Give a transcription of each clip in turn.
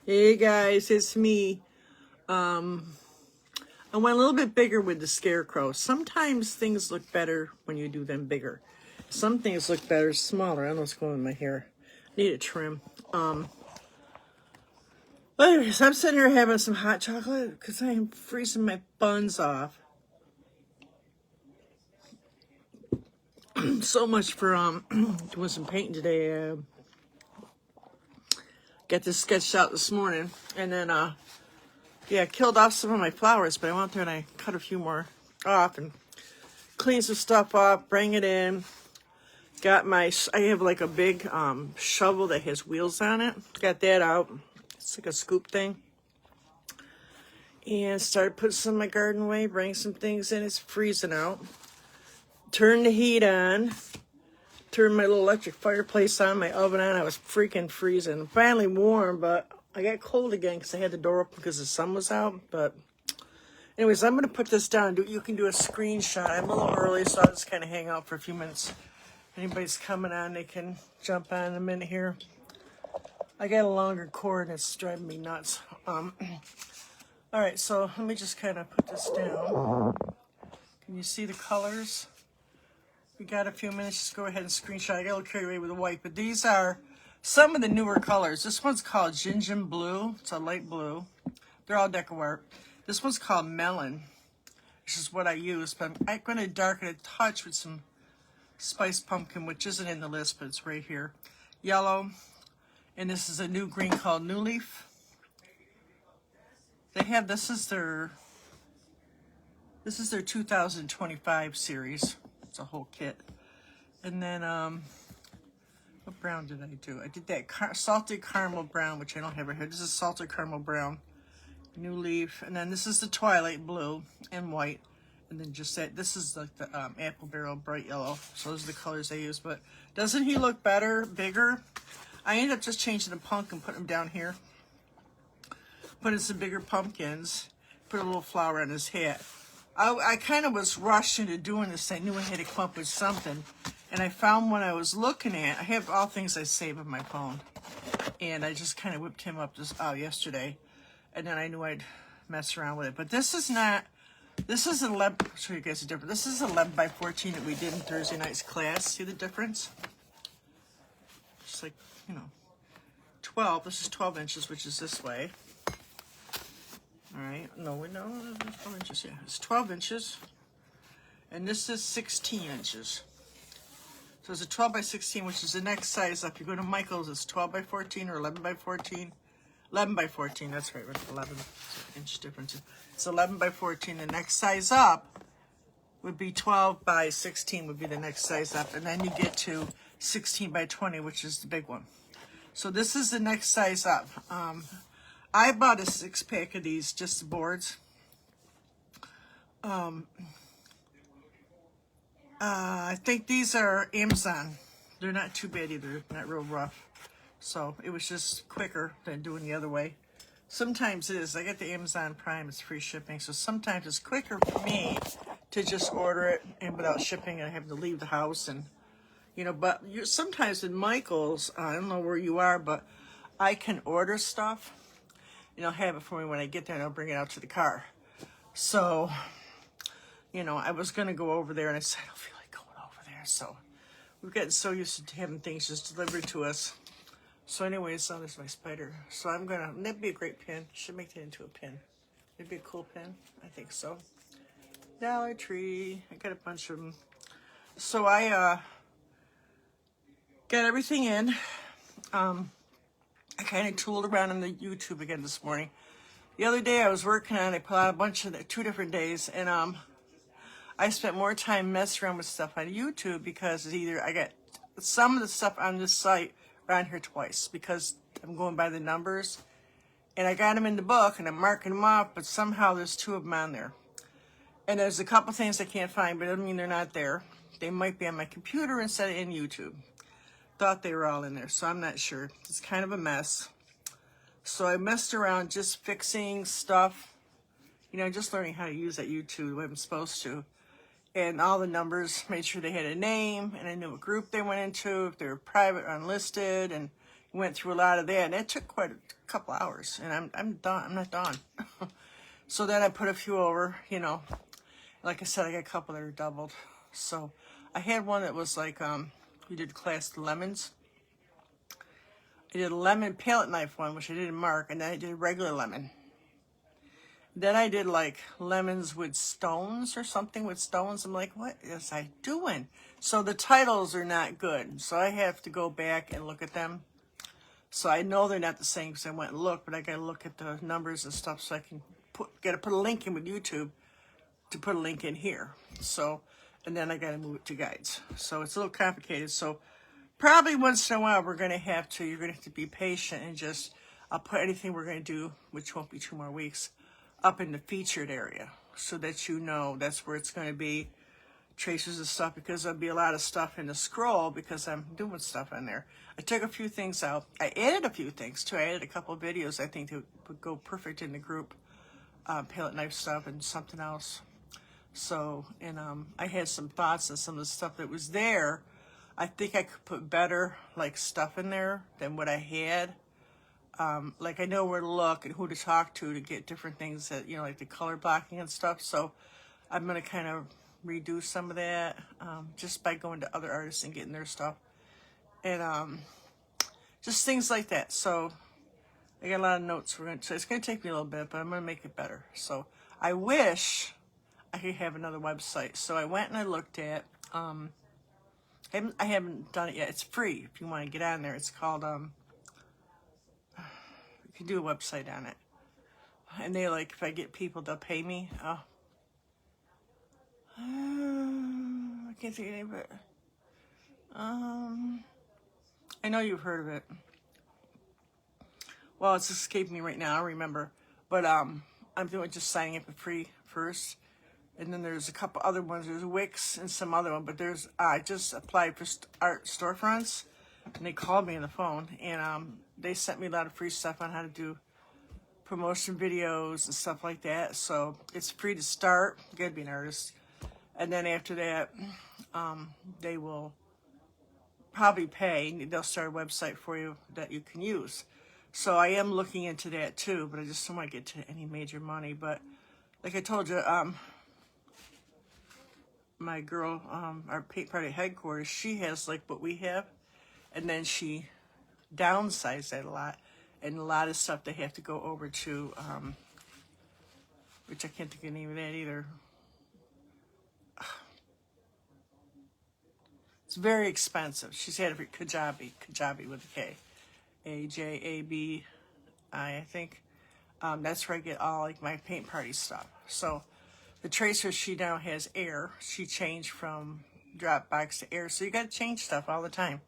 Hey guys, it's me. I went a little bit bigger with the Scarecrow. Sometimes things look better when you do them bigger. Some things look better smaller. I don't know what's going on with my hair. Need a trim. But anyways, I'm sitting here having some hot chocolate because I am freezing my buns off. So much for doing some painting today. Got this sketched out this morning, and then yeah, killed off some of my flowers, but I went there and I cut a few more off and cleaned some stuff off, bring it in. Got I have like a big shovel that has wheels on it. Got that out. It's like a scoop thing. And started putting some of my garden away, bring some things in. It's freezing out. Turn the heat on. Turned my little electric fireplace on, my oven on. I was freaking freezing. Finally warm, but I got cold again because I had the door open because the sun was out. But anyways, I'm going to put this down. You can do a screenshot. I'm a little early, so I'll just kind of hang out for a few minutes. If anybody's coming on, they can jump on in a minute here. I got a longer cord, and it's driving me nuts. All right, so let me just kind of put this down. Can you see the colors? We got a few minutes. Just go ahead and screenshot. I got a little carried away with the white, but these are some of the newer colors. This one's called Gingin Blue. It's a light blue. They're all deco art. This one's called Melon, which is what I use, but I'm going to darken a touch with some Spiced Pumpkin, which isn't in the list, but it's right here. Yellow, and this is a new green called New Leaf. They have, this is their 2025 series. It's a whole kit. And then, what brown did I do? I did that salted caramel brown, which I don't have right here. This is salted caramel brown, New Leaf. And then this is the Twilight Blue and white. And then just that, this is like the apple barrel bright yellow. So those are the colors I use. But doesn't he look better, bigger? I ended up just changing the pumpkin, putting him down here. Put in some bigger pumpkins. Put a little flower on his hat. I kind of was rushed into doing this. I knew I had to come up with something. And I found one I was looking at. I have all things I save on my phone. And I just kind of whipped him up yesterday. And then I knew I'd mess around with it. But this is not, this is 11, I'll show you guys the difference. This is 11 by 14 that we did in Thursday night's class. See the difference? Just like, 12. This is 12 inches, which is this way. All right, no, 12 inches, yeah. It's 12 inches, and this is 16 inches. So it's a 12 by 16, which is the next size up. You go to Michael's, it's 12 by 14 or 11 by 14. 11 by 14, that's right, with 11 inch difference. It's 11 by 14. The next size up would be 12 by 16 would be the next size up, and then you get to 16 by 20, which is the big one. So this is the next size up. I bought a 6-pack of these, just the boards. I think these are Amazon. They're not too bad either, not real rough. So it was just quicker than doing the other way. Sometimes it is. I get the Amazon Prime, it's free shipping. So sometimes it's quicker for me to just order it and without shipping I have to leave the house. And, but sometimes in Michael's, I don't know where you are, but I can order stuff. Have it for me when I get there, and I'll bring it out to the car. So, I was going to go over there, and I said, I don't feel like going over there. So, we've gotten so used to having things just delivered to us. So, anyways, there's my spider. So, that'd be a great pin. Should make that into a pin. It'd be a cool pin. I think so. Dollar Tree. I got a bunch of them. So, I got everything in. I kind of tooled around on the YouTube again this morning. The other day I was working on it, I put out a bunch of 2 different days, and I spent more time messing around with stuff on YouTube because either I got some of the stuff on this site around here twice because I'm going by the numbers, and I got them in the book and I'm marking them off, but somehow there's 2 of them on there. And there's a couple things I can't find, but it doesn't mean they're not there. They might be on my computer instead of in YouTube. Thought they were all in there, so I'm not sure. It's kind of a mess. So I messed around just fixing stuff, just learning how to use that YouTube the way I'm supposed to. And all the numbers, made sure they had a name, and I knew what group they went into, if they were private or unlisted, and, Went through a lot of that, and it took quite a couple hours, and I'm done. I'm not done. So then I put a few over, you know. Like I said, I got a couple that are doubled. So I had one that was like, we did class lemons. I did a lemon palette knife one, which I didn't mark, and then I did a regular lemon. Then I did like lemons with stones or something with stones. I'm like, what is I doing? So the titles are not good. So I have to go back and look at them. So I know they're not the same because I went and looked, but I got to look at the numbers and stuff so I can got to put a link in with YouTube to put a link in here. So, and then I got to move it to guides. So it's a little complicated. So probably once in a while you're going to have to be patient and just, I'll put anything we're going to do, which won't be 2 more weeks, up in the featured area so that you know that's where it's going to be, traces of stuff, because there'll be a lot of stuff in the scroll because I'm doing stuff on there. I took a few things out. I added a few things too. I added a couple of videos I think that would go perfect in the group, palette knife stuff and something else. So, and I had some thoughts on some of the stuff that was there. I think I could put better like stuff in there than what I had. Like I know where to look and who to talk to get different things that, you know, like the color blocking and stuff. So I'm going to kind of redo some of that just by going to other artists and getting their stuff. And just things like that. So I got a lot of notes. So it's going to take me a little bit, but I'm going to make it better. So I wish I could have another website. So I went and I looked at, I haven't done it yet. It's free if you want to get on there. It's called, you can do a website on it. And they like, if I get people, they'll pay me. Oh. I can't think of any of it. I know you've heard of it. Well, it's escaping me right now. I don't remember. But I'm doing just signing up for free first. And then there's a couple other ones. There's Wix and some other one. But there's, I just applied for art storefronts. And they called me on the phone. And they sent me a lot of free stuff on how to do promotion videos and stuff like that. So it's free to start. You gotta be an artist. And then after that, they will probably pay. They'll start a website for you that you can use. So I am looking into that too, but I just don't want to get to any major money. But like I told you, my girl, our paint party headquarters, she has like what we have. And then she downsized that a lot. And a lot of stuff they have to go over to, which I can't think of the name of that either. It's very expensive. She's had it for Kajabi with a K. A-J-A-B-I think. That's where I get all like my paint party stuff. So the tracer, she now has air. She changed from Dropbox to air. So you got to change stuff all the time.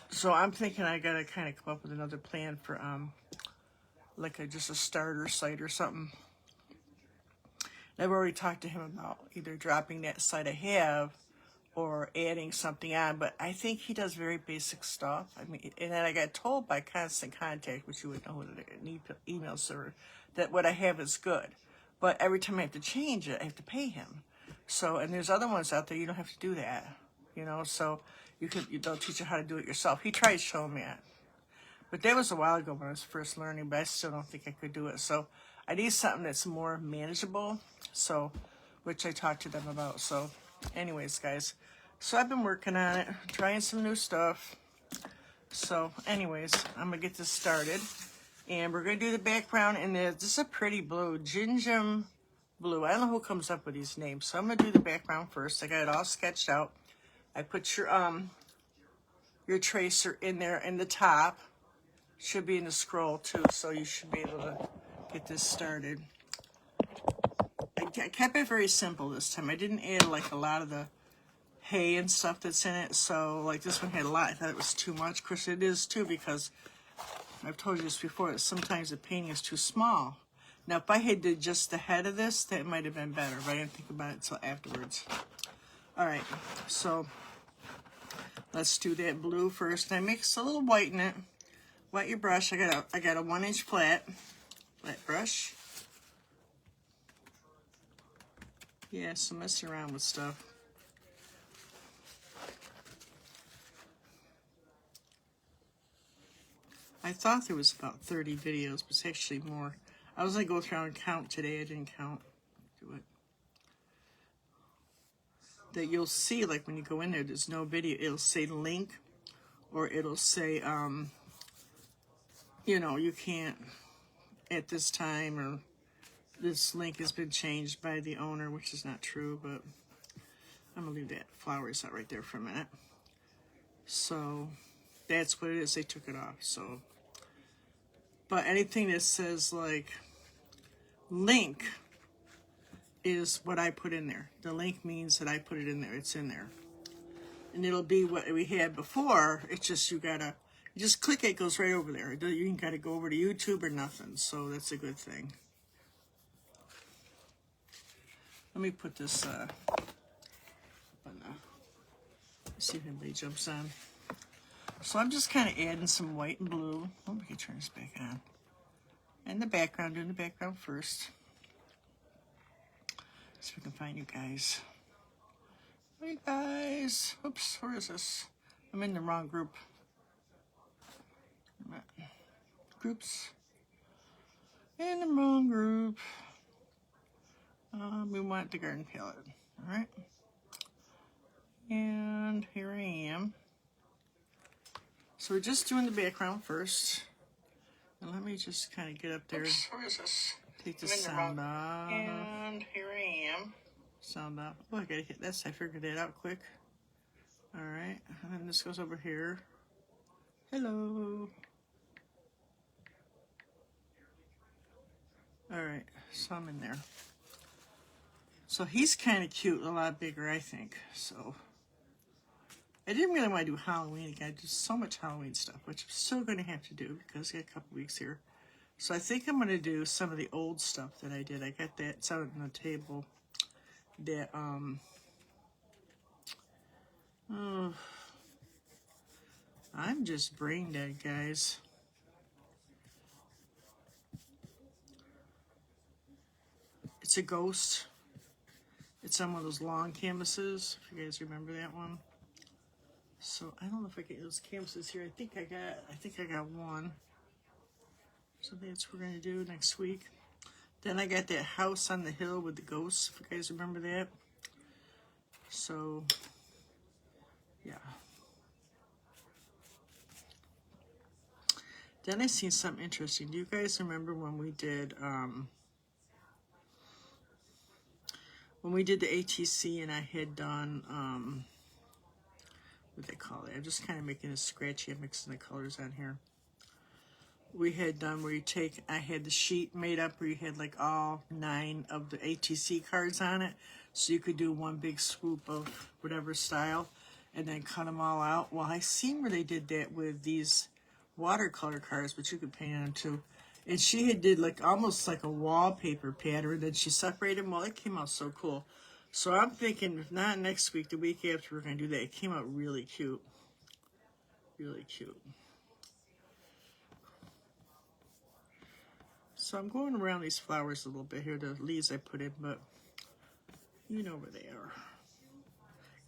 So I'm thinking I got to kind of come up with another plan for like just a starter site or something. And I've already talked to him about either dropping that site I have or adding something on, but I think he does very basic stuff. I mean, and then I got told by Constant Contact, which you would know with an email server, that what I have is good. But every time I have to change it, I have to pay him. So, and there's other ones out there, you don't have to do that, you know, so they'll teach you how to do it yourself. He tried showing me it. But that was a while ago when I was first learning, but I still don't think I could do it. So I need something that's more manageable, so, which I talked to them about. So anyways, guys, so I've been working on it, trying some new stuff. So anyways, I'm going to get this started. And we're going to do the background in this. This is a pretty blue, gingham blue. I don't know who comes up with these names. So I'm going to do the background first. I got it all sketched out. I put your tracer in there in the top. Should be in the scroll too, so you should be able to get this started. I kept it very simple this time. I didn't add like a lot of the hay and stuff that's in it, so like this one had a lot. I thought it was too much. Of course it is too, because I've told you this before, that sometimes the painting is too small. Now if I had did just the head of this, that might have been better, but I didn't think about it until afterwards. Alright, so let's do that blue first. I mix a little white in it. Wet your brush. I got a 1-inch flat brush. Yeah, so messing around with stuff. I thought there was about 30 videos, but it's actually more. I was going to go through and count today. I didn't count. Do it. That you'll see, like when you go in there, there's no video. It'll say link, or it'll say, you know, you can't at this time, or this link has been changed by the owner, which is not true, but I'm going to leave that flowers out right there for a minute. So that's what it is. They took it off. So, but anything that says like link is what I put in there. The link means that I put it in there. It's in there. And it'll be what we had before. It's just you just click it, goes right over there. You ain't gotta go over to YouTube or nothing. So that's a good thing. Let me put this see if anybody jumps on. So I'm just kind of adding some white and blue. Oh, we can turn this back on. And the background, doing the background first. See if we can find you guys. Hey guys. Oops, where is this? I'm in the wrong group. Groups. In the wrong group. We want the garden palette. Alright. And here I am. So we're just doing the background first. And let me just kind of get up there. Oops, where is this? Take the sound off. And here I am. Sound off. Oh, I gotta hit this. I figured that out quick. Alright. And then this goes over here. Hello. Alright. So I'm in there. So he's kind of cute. A lot bigger, I think. So I didn't really want to do Halloween again. I do so much Halloween stuff, which I'm still going to have to do because I got a couple weeks here. So I think I'm going to do some of the old stuff that I did. I got that. It's out on the table. That, oh, I'm just brain dead, guys. It's a ghost. It's on one of those long canvases, if you guys remember that one. So I don't know if I get those canvases here. I think I got one. So that's what we're gonna do next week. Then I got that house on the hill with the ghosts, if you guys remember that. So yeah. Then I seen something interesting. Do you guys remember when we did the ATC and I had done what they call it? I'm just kind of making it scratchy. I'm mixing the colors on here. We had done where I had the sheet made up where you had like all 9 of the ATC cards on it. So you could do one big swoop of whatever style and then cut them all out. Well, I seen where they did that with these watercolor cards, but you could paint on them too. And she had did like almost like a wallpaper pattern. Then she separated them. Well, it came out so cool. So I'm thinking, if not next week, the week after, we're going to do that. It came out really cute. Really cute. So I'm going around these flowers a little bit here, the leaves I put in, but you know where they are.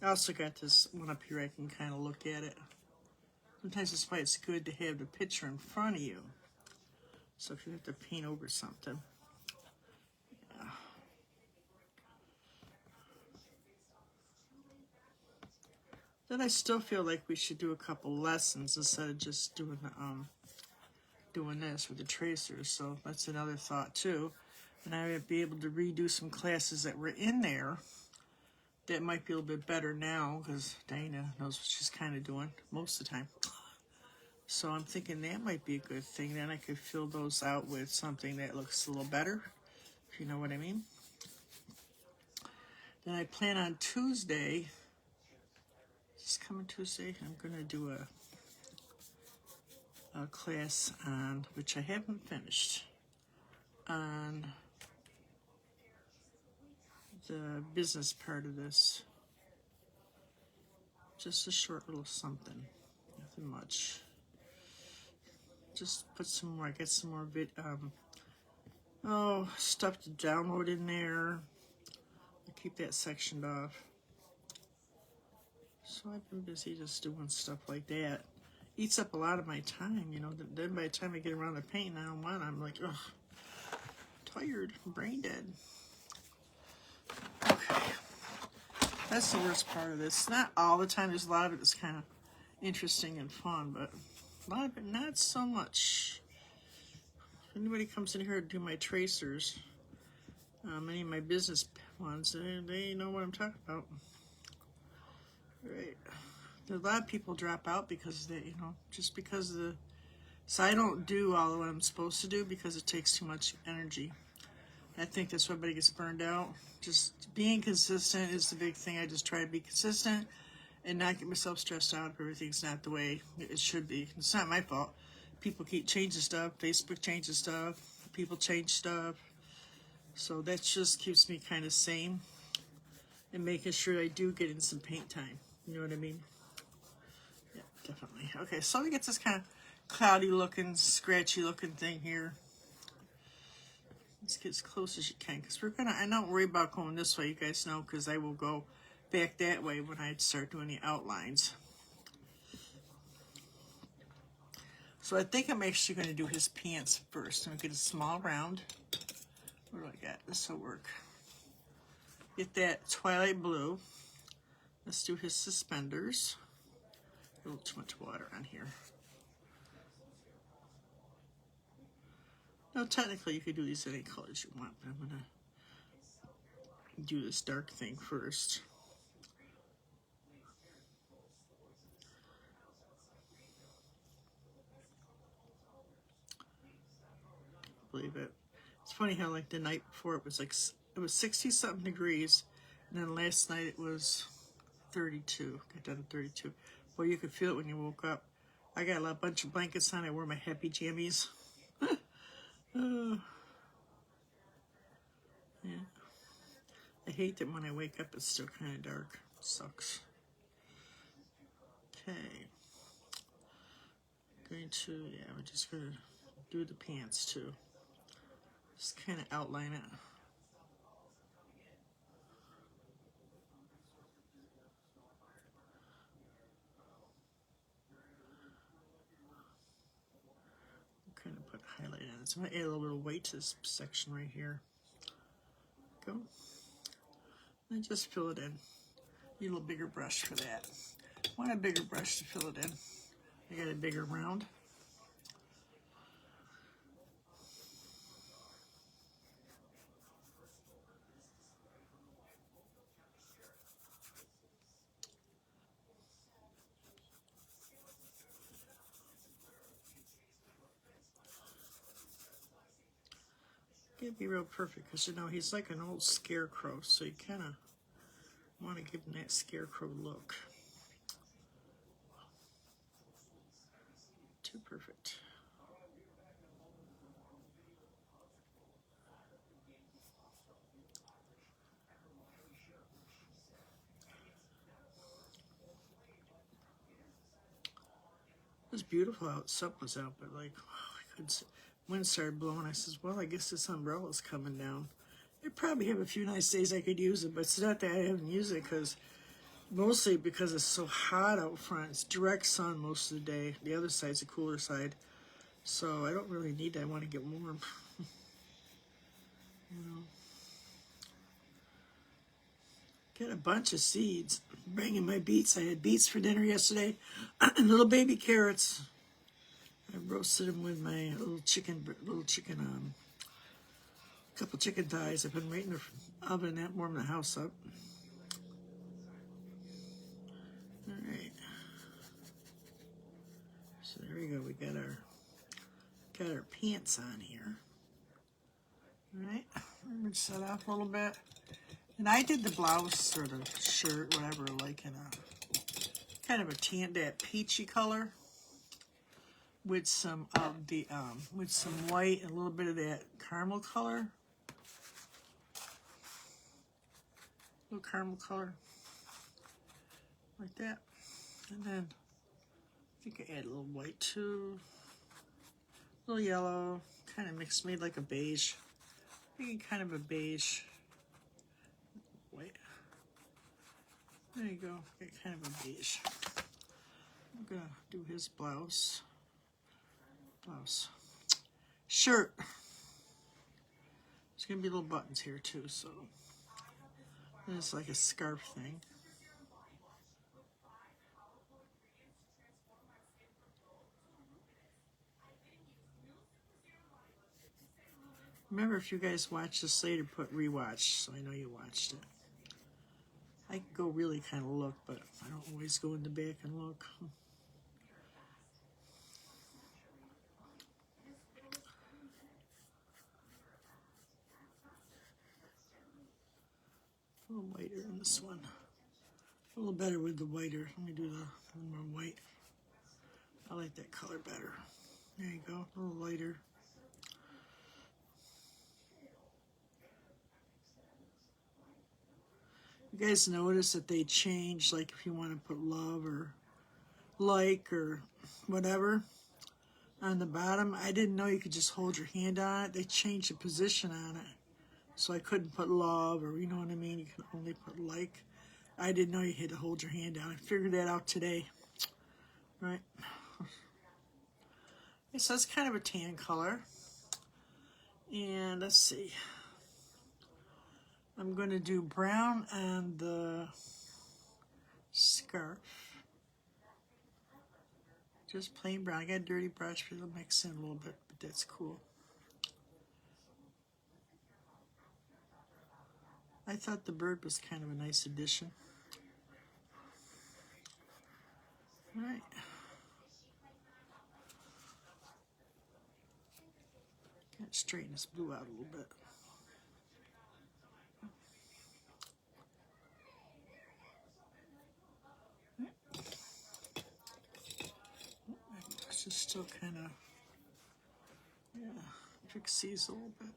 I also got this one up here I can kind of look at it. Sometimes that's why it's good to have the picture in front of you. So if you have to paint over something. Yeah. Then I still feel like we should do a couple lessons instead of just doing this with the tracers. So that's another thought too. And I would be able to redo some classes that were in there that might be a little bit better now because Dana knows what she's kind of doing most of the time. So I'm thinking that might be a good thing. Then I could fill those out with something that looks a little better, if you know what I mean. Then I plan on Tuesday, this coming Tuesday, I'm going to do a class on, which I haven't finished, on the business part of this. Just a short little something, nothing much. Just put some more, get some more stuff to download in there. I'll keep that sectioned off. So I've been busy just doing stuff like that. eats up a lot of my time, you know. Then by the time I get around to painting, I don't want. I'm like, ugh, tired, brain dead. Okay, that's the worst part of this. Not all the time. There's a lot of it that's kind of interesting and fun, but a lot of it not so much. If anybody comes in here to do my tracers, any of my business ones, they know what I'm talking about. Right. A lot of people drop out because they, you know, just because of the. So I don't do all of what I'm supposed to do because it takes too much energy. I think that's why everybody gets burned out. Just being consistent is the big thing. I just try to be consistent and not get myself stressed out if everything's not the way it should be. It's not my fault. People keep changing stuff. Facebook changes stuff. People change stuff. So that just keeps me kind of sane and making sure I do get in some paint time. You know what I mean? Yeah, definitely. Okay, so we get this kind of cloudy looking, scratchy looking thing here. Let's get as close as you can, because I don't worry about going this way, you guys know, because I will go back that way when I start doing the outlines. So I think I'm actually going to do his pants first. I'm going to get a small round. What do I got? This will work. Get that twilight blue. Let's do his suspenders. A little too much water on here. Now, technically, you could do these any colors you want, but I'm going to do this dark thing first. Believe it. It's funny how, like, the night before it was 60-something degrees, and then last night it was 32. Got down to 32. Well, you could feel it when you woke up. I got a bunch of blankets on. I wore my happy jammies. Yeah. I hate that when I wake up it's still kind of dark. It sucks. Okay. We're just going to do the pants too. Just kind of outline it. Kind of put highlight on it. So I'm going to add a little bit of white to this section right here. Go. And just fill it in. Need a little bigger brush for that. Want a bigger brush to fill it in. I got a bigger round. Can't be real perfect because, you know, he's like an old scarecrow, so you kind of want to give him that scarecrow look. Too perfect. It was beautiful out. Sun was out, but like, I couldn't see. Wind started blowing. I says, well, I guess this umbrella's coming down. I probably have a few nice days I could use it, but it's not that I haven't used it mostly because it's so hot out front. It's direct sun most of the day. The other side's the cooler side. So I don't really need that. I want to get warm. You know. Got a bunch of seeds. Bringing my beets. I had beets for dinner yesterday. Little baby carrots. I roasted them with my couple chicken thighs. I've been waiting in the oven to warm the house up. All right. So there we go. We got our pants on here. All right. I'm gonna set off a little bit. And I did the blouse or the shirt, whatever, like in a kind of a tan, that peachy color, with some of the with some white and a little bit of that caramel color. A little caramel color, like that. And then I think I add a little white too, a little yellow, kind of mixed, made like a beige. Making kind of a beige. White. There you go. Get kind of a beige. I'm gonna do his blouse. Shirt. There's gonna be little buttons here too, so it's like a scarf thing. Remember, if you guys watch this later, put rewatch, so I know you watched it. I can go really kind of look, but I don't always go in the back and look. A little whiter in this one. A little better with the whiter. Let me do the one more white. I like that color better. There you go, a little lighter. You guys notice that they change, like if you want to put love or like or whatever on the bottom. I didn't know you could just hold your hand on it. They changed the position on it. So I couldn't put love, or you know what I mean? You can only put like. I didn't know you had to hold your hand down. I figured that out today. Right? So it's kind of a tan color. And let's see. I'm going to do brown on the scarf. Just plain brown. I got a dirty brush for it to mix in a little bit, but that's cool. I thought the bird was kind of a nice addition. All right. Got to straighten this blue out a little bit. It's just still kind of, yeah, pixies a little bit.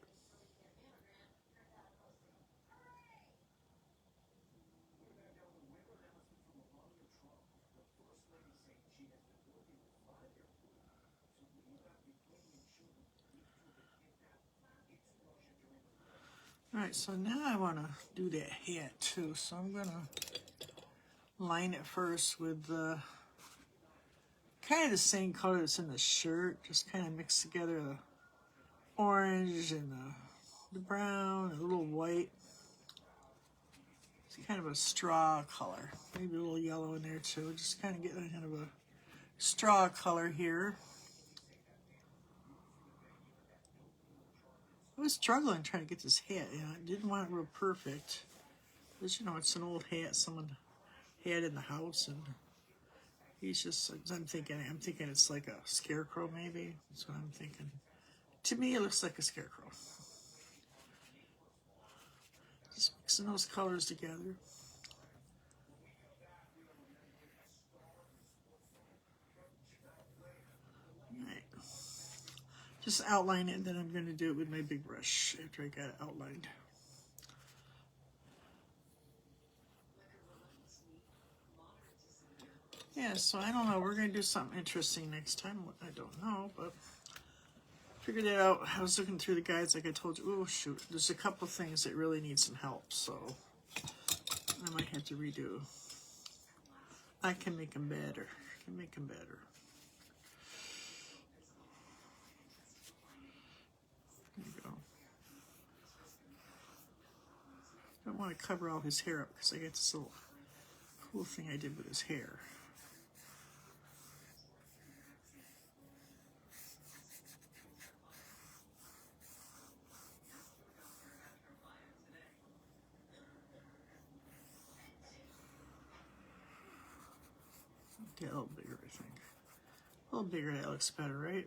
All right, so now I want to do that hat too. So I'm going to line it first with kind of the same color that's in the shirt. Just kind of mix together the orange and the brown and a little white. It's kind of a straw color. Maybe a little yellow in there too. Just kind of get kind of a straw color here. I was struggling trying to get this hat. You know, I didn't want it real perfect. But you know, it's an old hat someone had in the house, and he's just, I'm thinking it's like a scarecrow maybe. That's what I'm thinking. To me, it looks like a scarecrow. Just mixing those colors together. Right. Just outline it, then I'm going to do it with my big brush after I got it outlined. Yeah, so I don't know. We're going to do something interesting next time. I don't know, but figured it out. I was looking through the guides like I told you. Oh, shoot. There's a couple things that really need some help, so I might have to redo. I can make them better. I can make them better. There you go. I don't want to cover all his hair up because I got this little cool thing I did with his hair. Get a little bigger, I think. A little bigger, that looks better, right?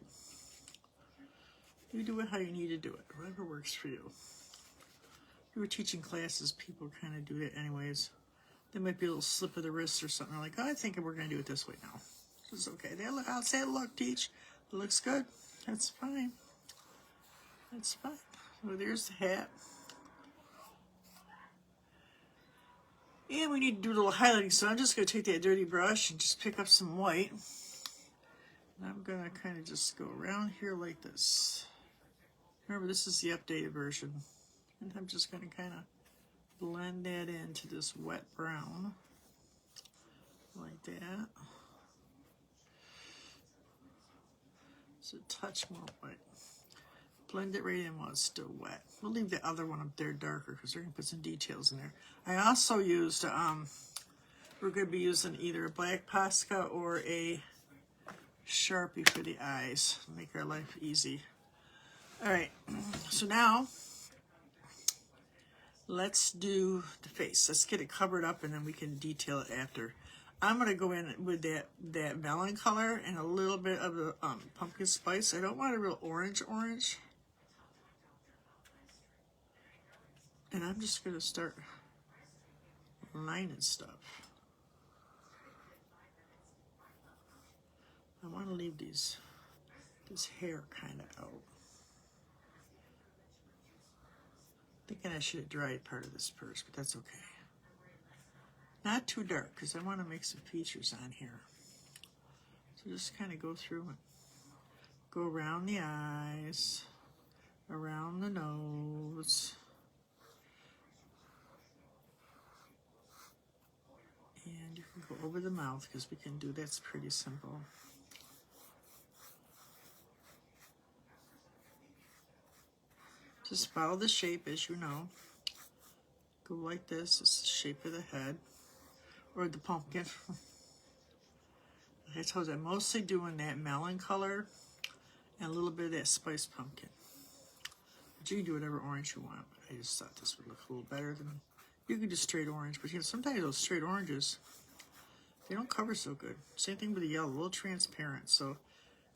You do it how you need to do it, whatever works for you. If you were teaching classes, people kind of do it anyways. There might be a little slip of the wrist or something. Like, oh, I think we're going to do it this way now. It's okay. I'll say, look, teach. It looks good. That's fine. That's fine. So there's the hat. And we need to do a little highlighting, so I'm just going to take that dirty brush and just pick up some white. And I'm going to kind of just go around here like this. Remember, this is the updated version. And I'm just going to kind of blend that into this wet brown. Like that. It's a touch more wet. Blend it right in while it's still wet. We'll leave the other one up there darker because we're going to put some details in there. I also used, we're going to be using either a black Posca or a Sharpie for the eyes. Make our life easy. All right, so now let's do the face. Let's get it covered up and then we can detail it after. I'm going to go in with that melon color and a little bit of the pumpkin spice. I don't want a real orange. And I'm just going to start lining stuff. I want to leave this hair kind of out. Thinking I should have dried part of this first, but that's okay. Not too dark, because I want to make some features on here. So just kind of go through and go around the eyes, around the nose, and you can go over the mouth, because we can do that's pretty simple. Just follow the shape, as you know. Go like this. It's the shape of the head. Or the pumpkin. Like I told you, I'm mostly doing that melon color and a little bit of that spice pumpkin. But you can do whatever orange you want. But I just thought this would look a little better than... You can do straight orange, but you know, sometimes those straight oranges, they don't cover so good. Same thing with the yellow, a little transparent. So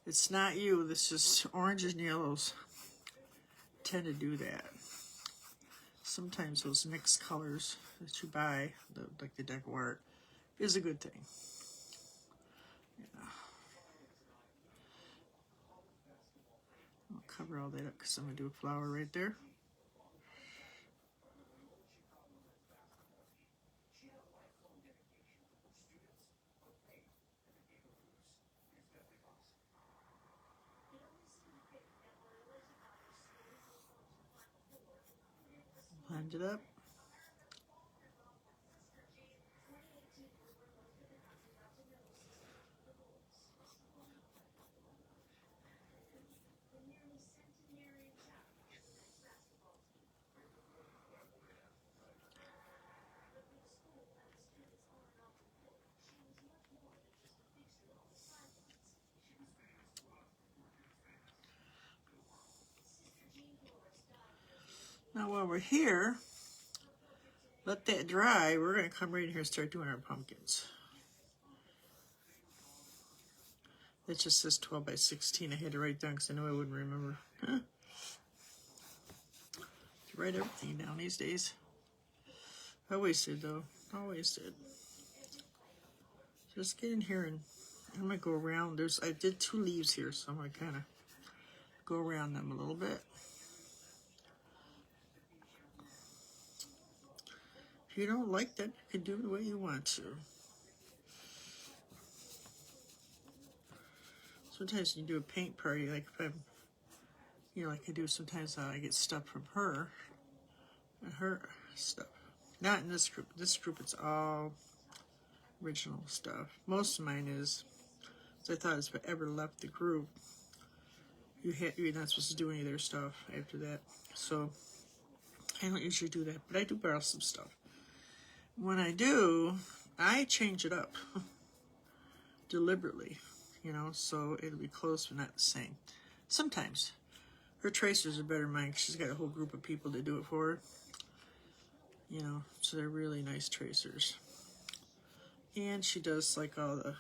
it's not you, it's just oranges and yellows tend to do that. Sometimes those mixed colors that you buy, like the Deco Art, is a good thing. Yeah. I'll cover all that up because I'm going to do a flower right there. Blend it up. Now while we're here, let that dry. We're going to come right in here and start doing our pumpkins. It just says 12 by 16. I had to write down because I know I wouldn't remember. Huh. To write everything down these days. I always did though. Always did. Just get in here and I'm going to go around. I did 2 leaves here, so I'm going to kind of go around them a little bit. If you don't like that, you can do it the way you want to. Sometimes you do a paint party, like if I'm, you know, like I do sometimes I get stuff from her, and her stuff. Not in this group. This group, it's all original stuff. Most of mine is, so I thought if I ever left the group, you're not supposed to do any of their stuff after that. So I don't usually do that, but I do borrow some stuff. When I do, I change it up deliberately, you know, so it'll be close but not the same. Sometimes. Her tracers are better than mine 'cause she's got a whole group of people that do it for her. You know, so they're really nice tracers. And she does like the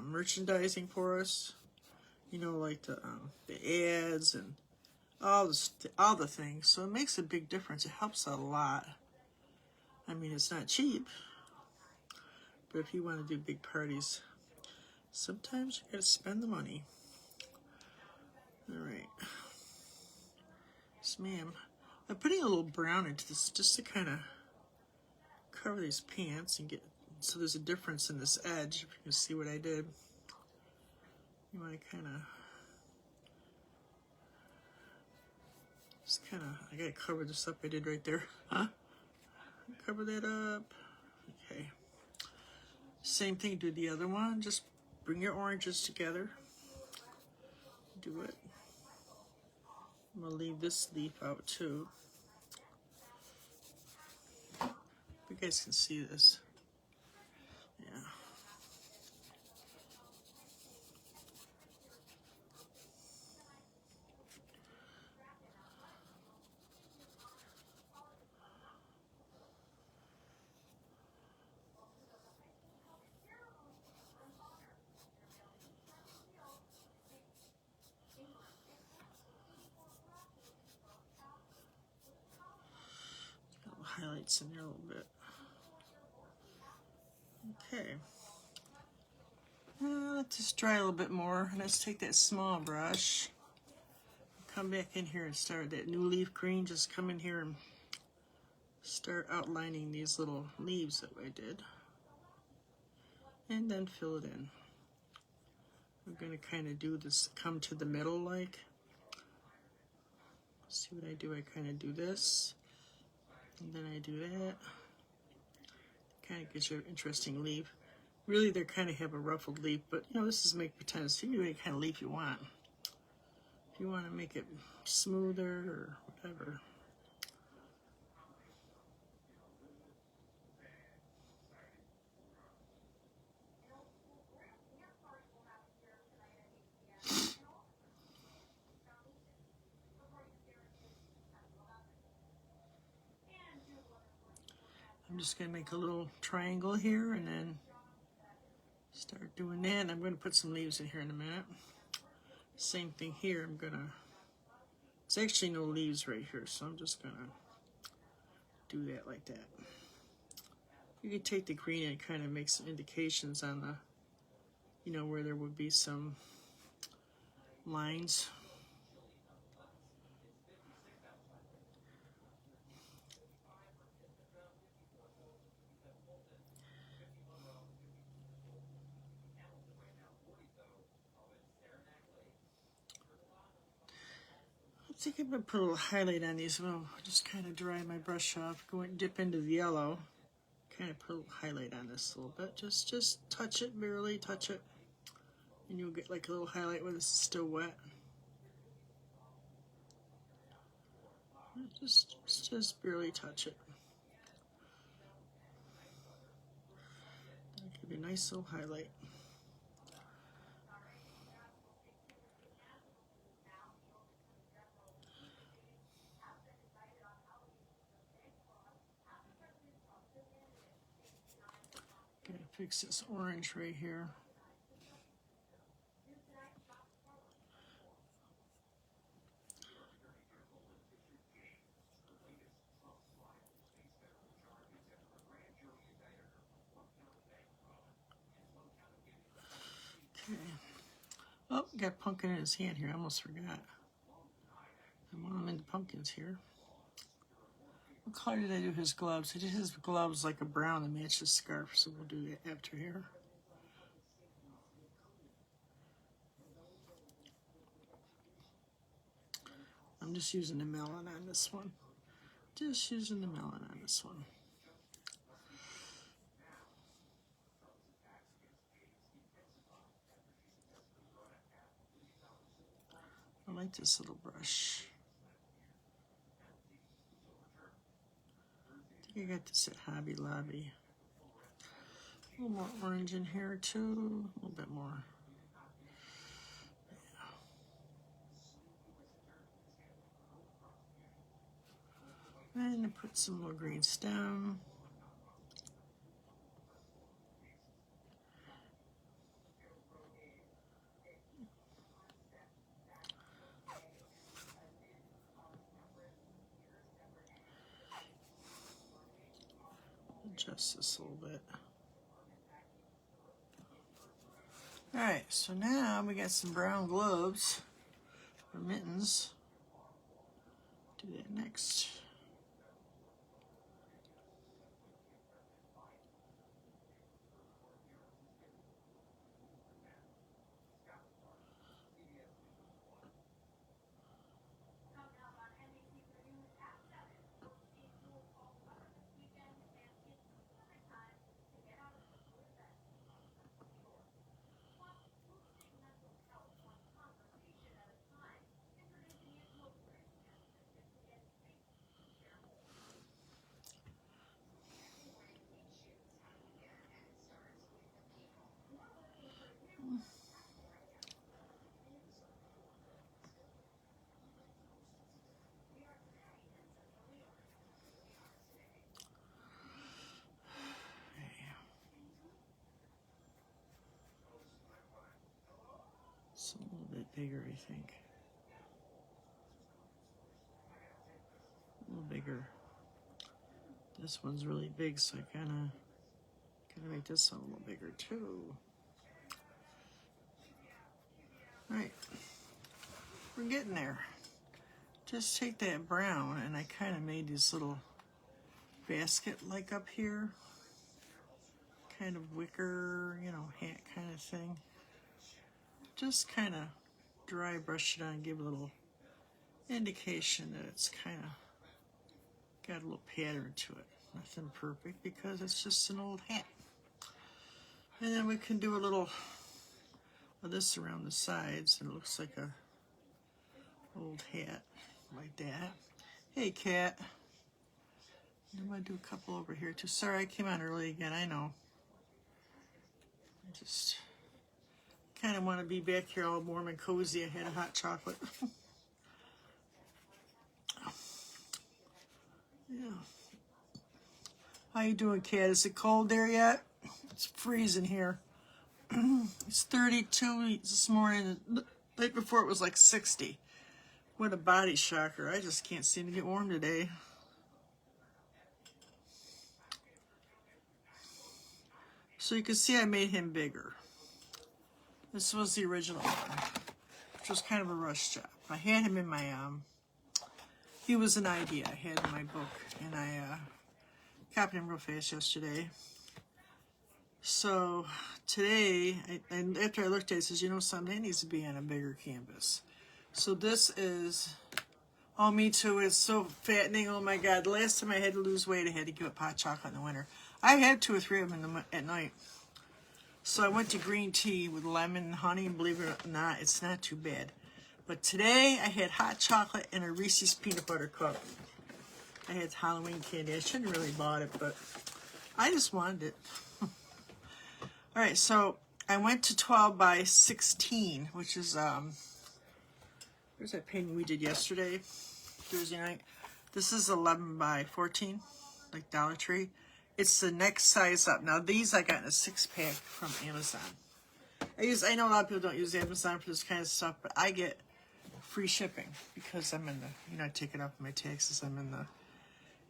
merchandising for us. You know, like the ads and all the things. So it makes a big difference. It helps out a lot. I mean, it's not cheap, but if you want to do big parties, sometimes you gotta spend the money. All right. Yes, ma'am. I'm putting a little brown into this just to kind of cover these pants and get, so there's a difference in this edge. If you can see what I did. You want to kind of, I gotta cover this up I did right there. Huh? Cover that up. Okay. Same thing, do the other one. Just bring your oranges together. do it. I'm going to leave this leaf out too. You guys can see this. Yeah. Highlights in there a little bit. Okay. Let this dry a little bit more. Let's take that small brush. Come back in here and start that new leaf green. Just come in here and start outlining these little leaves that I did. And then fill it in. I'm going to kind of do this, come to the middle like. See what I do? I kind of do this. And then I do that. Kind of gives you an interesting leaf. Really, they kind of have a ruffled leaf, but you know, this is make pretend. So you can do any kind of leaf you want. If you want to make it smoother or whatever. I'm just going to make a little triangle here and then start doing that. And I'm going to put some leaves in here in a minute. Same thing here. I'm going to, it's actually no leaves right here, so I'm just going to do that like that. You can take the green and kind of make some indications on the, you know, where there would be some lines. I think I'm going to put a little highlight on these. Well, just kind of dry my brush off, go and dip into the yellow. Kind of put a little highlight on this a little bit. Just touch it, barely touch it. And you'll get like a little highlight where this is still wet. Just barely touch it. That'll give you a nice little highlight. Gonna fix this orange right here. Okay. Oh, got pumpkin in his hand here. I almost forgot. I want him into pumpkins here. What color did I do his gloves? I did his gloves like a brown to match his scarf, so we'll do that after here. I'm just using the melon on this one. Just using the melon on this one. I like this little brush. I think I got this at Hobby Lobby. A little more orange in here too. A little bit more. Yeah. And I put some more greens down. Adjust this a little bit. Alright, so now we got some brown gloves or mittens. Do that next. bit bigger, I think. A little bigger. This one's really big, so I gotta make this one a little bigger too. All right, we're getting there. Just take that brown, and I kind of made this little basket like up here, kind of wicker, you know, hat kind of thing. Just kind of dry brush it on, give a little indication that it's kind of got a little pattern to it. Nothing perfect because it's just an old hat. And then we can do a little of this around the sides, and it looks like a old hat like that. Hey, cat. I'm going to do a couple over here too. Sorry, I came on early again, I know. I just kind of want to be back here all warm and cozy. I had a hot chocolate. Yeah. How you doing, cat? Is it cold there yet? It's freezing here. It's 32 this morning. The night before it was like 60. What a body shocker. I just can't seem to get warm today. So you can see I made him bigger. This was the original one, which was kind of a rush job. I had him in my, he was an idea I had in my book, and I copied him real fast yesterday. So today, and after I looked at it, it says, you know something, it needs to be on a bigger canvas. So this is, oh, me too, it's so fattening, oh my God. The last time I had to lose weight, I had to give up hot chocolate in the winter. I had 2 or 3 of them at night. So I went to green tea with lemon and honey, and believe it or not, it's not too bad. But today, I had hot chocolate and a Reese's peanut butter cup. I had Halloween candy. I shouldn't really bought it, but I just wanted it. All right, so I went to 12 by 16, which is, where's that painting we did yesterday, Thursday night? This is 11 by 14, like Dollar Tree. It's the next size up. Now, these I got in a 6-pack from Amazon. I know a lot of people don't use Amazon for this kind of stuff, but I get free shipping because I'm in the, you know, I take it off my taxes. I'm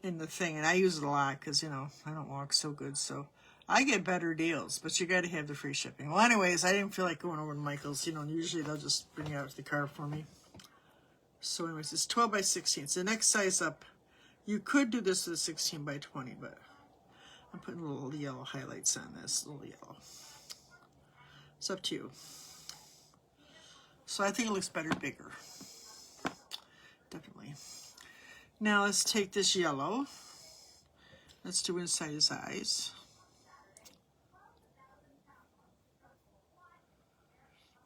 in the thing, and I use it a lot because, you know, I don't walk so good, so I get better deals, but you got to have the free shipping. Well, anyways, I didn't feel like going over to Michael's. You know, usually they'll just bring it out to the car for me. So anyways, it's 12 by 16. It's the next size up. You could do this with a 16 by 20, but I'm putting little yellow highlights on this, little yellow. It's up to you. So I think it looks better bigger. Definitely. Now let's take this yellow. Let's do inside his eyes.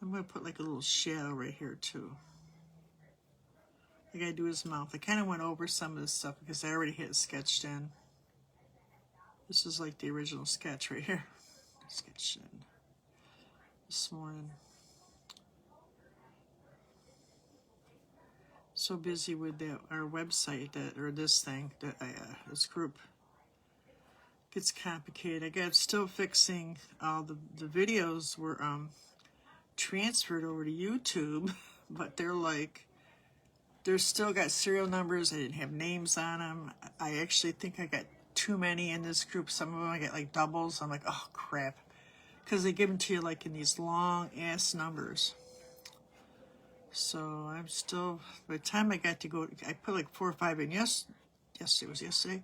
I'm going to put like a little shadow right here too. I got to do his mouth. I kind of went over some of this stuff because I already had it sketched in. This is like the original sketch right here. Sketched in this morning. So busy with that, our website, that, or this thing, that this group gets complicated. I got still fixing all the videos were transferred over to YouTube, but they're still got serial numbers. I didn't have names on them. I actually think I got too many in this group. Some of them I get like doubles. I'm like, oh crap, because they give them to you like in these long ass numbers. So I'm still, by the time I got to go, I put like 4 or 5 in yesterday.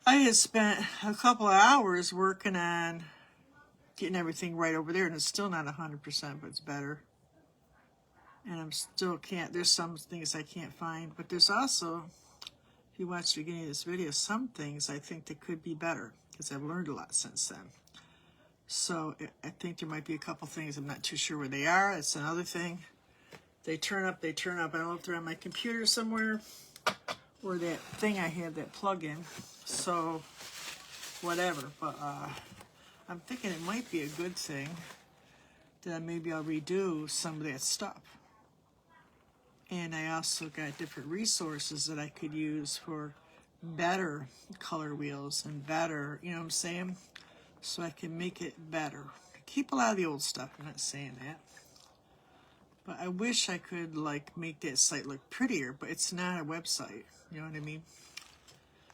I had spent a couple of hours working on getting everything right over there, and it's still not 100%, but it's better. And I'm still there's some things I can't find, but there's also, if you watch the beginning of this video, some things I think that could be better, because I've learned a lot since then. So I think there might be a couple things, I'm not too sure where they are. It's another thing. They turn up. I don't know if they're on my computer somewhere, or that thing I have, that plug-in. So, whatever. But I'm thinking it might be a good thing that maybe I'll redo some of that stuff. And I also got different resources that I could use for better color wheels and better, you know what I'm saying? So I can make it better. Keep a lot of the old stuff, I'm not saying that. But I wish I could like make that site look prettier, but it's not a website. You know what I mean?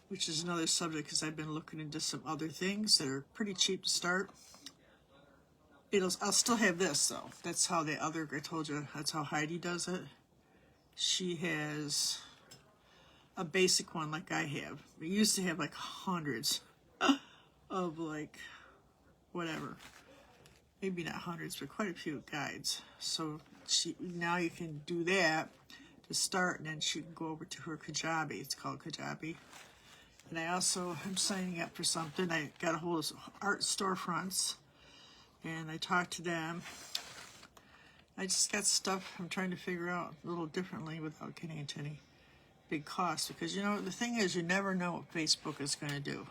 Which is another subject because I've been looking into some other things that are pretty cheap to start. I'll still have this though. That's how the other, I told you, that's how Heidi does it. She has a basic one like I have. We used to have like hundreds of like whatever. Maybe not hundreds, but quite a few guides. So now you can do that to start, and then she can go over to her Kajabi. It's called Kajabi. And I also am signing up for something. I got a hold of art storefronts, and I talked to them. I just got stuff I'm trying to figure out a little differently without getting into any big costs, because you know the thing is, you never know what Facebook is going to do.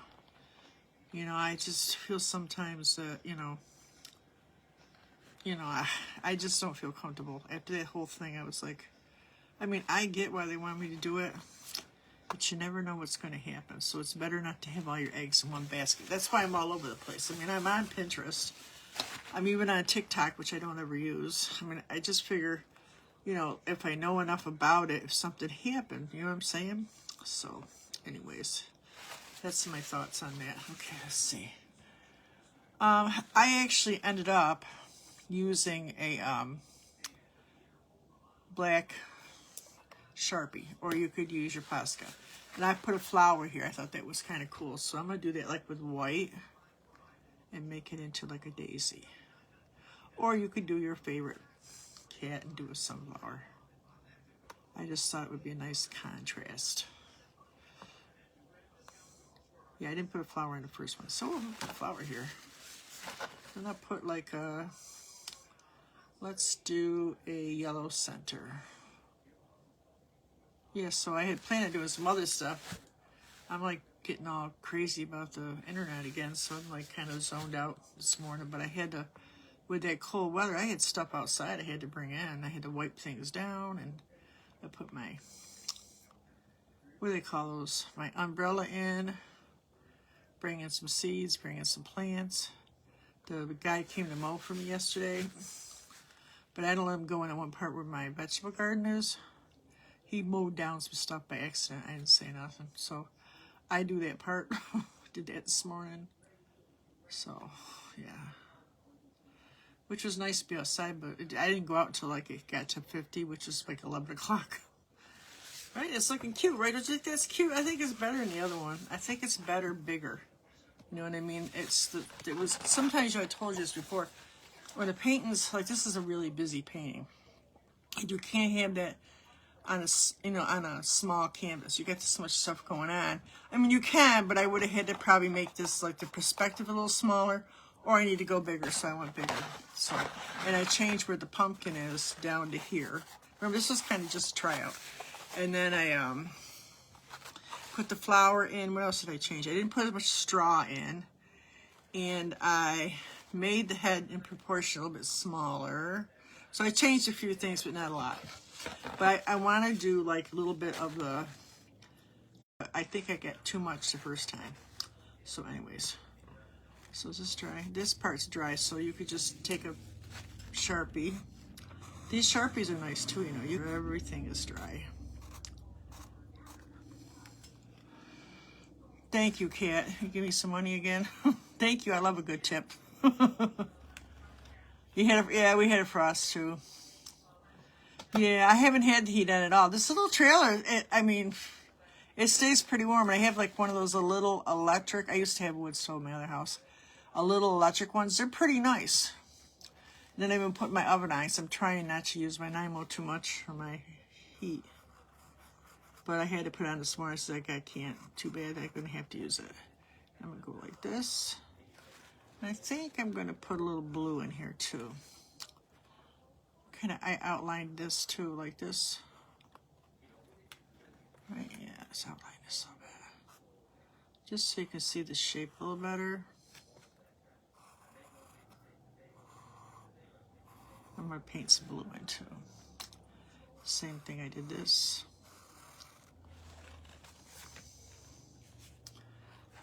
You know, I just feel sometimes that I just don't feel comfortable after that whole thing. I was like, I mean, I get why they want me to do it, but you never know what's going to happen. So it's better not to have all your eggs in one basket. That's why I'm all over the place. I mean, I'm on Pinterest. I'm even on TikTok, which I don't ever use. I mean, I just figure, you know, if I know enough about it, if something happened, you know what I'm saying? So, anyways, that's my thoughts on that. Okay, let's see. I actually ended up using a black Sharpie, or you could use your Posca. And I put a flower here. I thought that was kind of cool. So I'm going to do that like with white and make it into like a daisy. Or you could do your favorite cat and do a sunflower. I just thought it would be a nice contrast. Yeah, I didn't put a flower in the first one. So we'll put a flower here. And I'll put like a, let's do a yellow center. Yeah, so I had planned on doing some other stuff. I'm like getting all crazy about the internet again, so I'm like kind of zoned out this morning. But I had to, with that cold weather, I had stuff outside I had to bring in. I had to wipe things down, and I put my, what do they call those? My umbrella in, bring in some seeds, bring in some plants. The guy came to mow for me yesterday, but I don't let him go in one part where my vegetable garden is. He mowed down some stuff by accident. I didn't say nothing. So I do that part. Did that this morning. So, yeah. Which was nice to be outside, but I didn't go out until like it got to 50, which is like 11 o'clock. Right? It's looking cute, right? Don't you think that's cute? I think it's better than the other one. I think it's better, bigger. You know what I mean? It was, sometimes I told you this before, when the paintings, like this is a really busy painting. And you can't have that on a small canvas. You get this much stuff going on. I mean, you can, but I would have had to probably make this like the perspective a little smaller, or I need to go bigger, so I went bigger. So, and I changed where the pumpkin is down to here. Remember, this was kind of just a tryout. And then I put the flower in. What else did I change? I didn't put as much straw in, and I made the head in proportion a little bit smaller. So I changed a few things, but not a lot. But I want to do like a little bit of the, I think I got too much the first time. So anyways, so is this dry? This part's dry, so you could just take a Sharpie. These Sharpies are nice too, you know, everything is dry. Thank you, Kat. You give me some money again. Thank you, I love a good tip. We had a frost too. Yeah, I haven't had the heat on at all. This little trailer, it stays pretty warm. And I have like one of those little electric, I used to have a wood stove in my other house. A little electric ones, they're pretty nice. And then I even put my oven on, so I'm trying not to use my Nymo too much for my heat. But I had to put it on this morning, so like I can't. Too bad, I'm gonna have to use it. I'm gonna go like this. And I think I'm gonna put a little blue in here too. I outlined this too, like this. Right, yeah, let's outline this a little bit. Just so you can see the shape a little better. I'm gonna paint some blue in too. Same thing, I did this.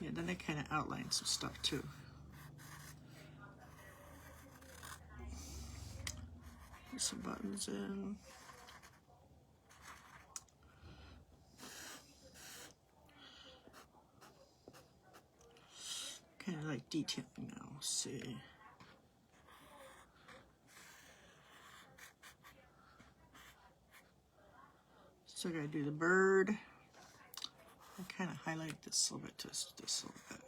Yeah, then I kind of outlined some stuff too. Put some buttons in. Kind of like detailing now. Let's see. Still gotta do the bird. I kind of highlight this a little bit, this a little bit.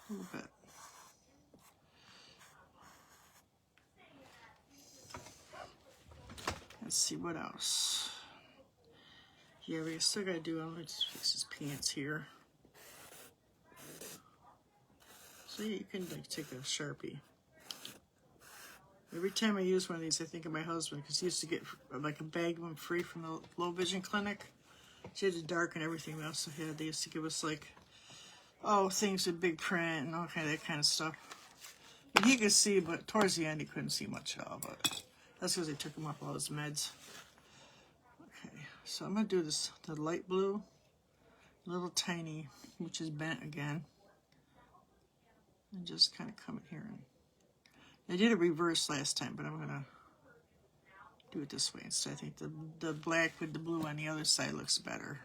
A little bit. Let's see what else. Yeah, we still gotta do, let's fix his pants here. So yeah, you can like take a Sharpie. Every time I use one of these, I think of my husband, because he used to get like a bag of them free from the low vision clinic. She had to darken everything else, so yeah, they used to give us like, oh, things with big print and all kind of that kind of stuff. And he could see, but towards the end he couldn't see much at all, but that's because they took him off all his meds. Okay, so I'm gonna do this, the light blue, little tiny, which is bent again. And just kind of come in here. And I did it reverse last time, but I'm gonna do it this way instead. I think the black with the blue on the other side looks better.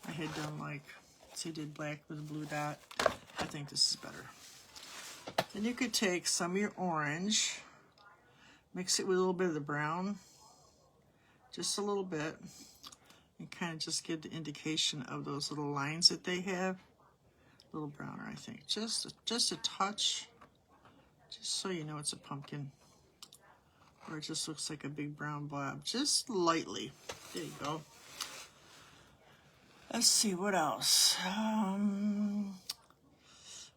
I had done like, see, I did black with a blue dot. I think this is better. Then you could take some of your orange, mix it with a little bit of the brown, just a little bit, and kind of just give the indication of those little lines that they have. A little browner, I think. Just a touch, just so you know it's a pumpkin. Or it just looks like a big brown blob, just lightly. There you go. Let's see, what else?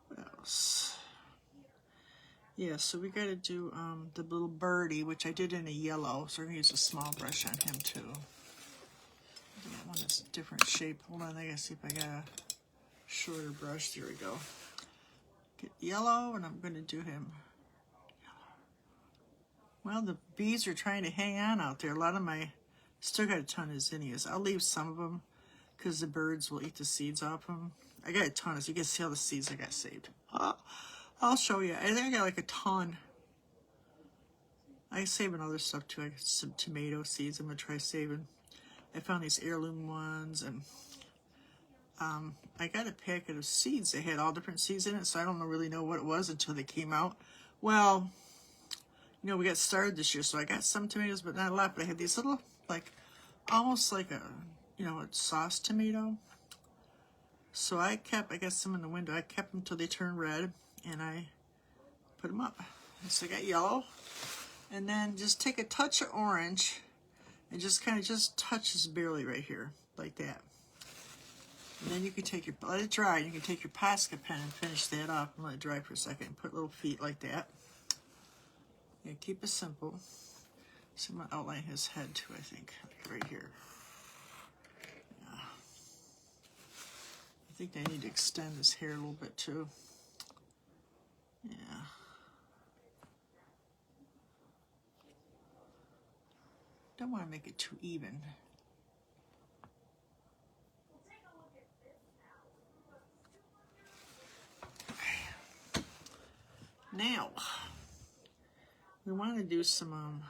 What else? Yeah, so we gotta do the little birdie, which I did in a yellow, so we're gonna use a small brush on him too. I got one that's a different shape. Hold on, I gotta see if I got a shorter brush. There we go. Get yellow, and I'm gonna do him. Well, the bees are trying to hang on out there. A lot of my, still got a ton of zinnias. I'll leave some of them because the birds will eat the seeds off them. I got a ton, so you can see all the seeds I got saved. I'll show you. I think I got like a ton. I saving other stuff too. I got some tomato seeds I'm gonna try saving. I found these heirloom ones, and I got a packet of seeds. They had all different seeds in it, so I don't really know what it was until they came out. Well, you know, we got started this year, so I got some tomatoes, but not a lot. But I had these little, like, almost like a, you know, a sauce tomato. So I got some in the window. I kept them till they turned red, and I put them up. And so I got yellow, and then just take a touch of orange, and just kind of just touch this barely right here, like that. And then you can take your, let it dry, and you can take your Posca pen and finish that off and let it dry for a second. And put little feet like that. Yeah, keep it simple. So I'm going to outline his head too, I think, like right here. Yeah. I think I need to extend his hair a little bit too. Yeah. Don't want to make it too even. Okay. Now, we want to do some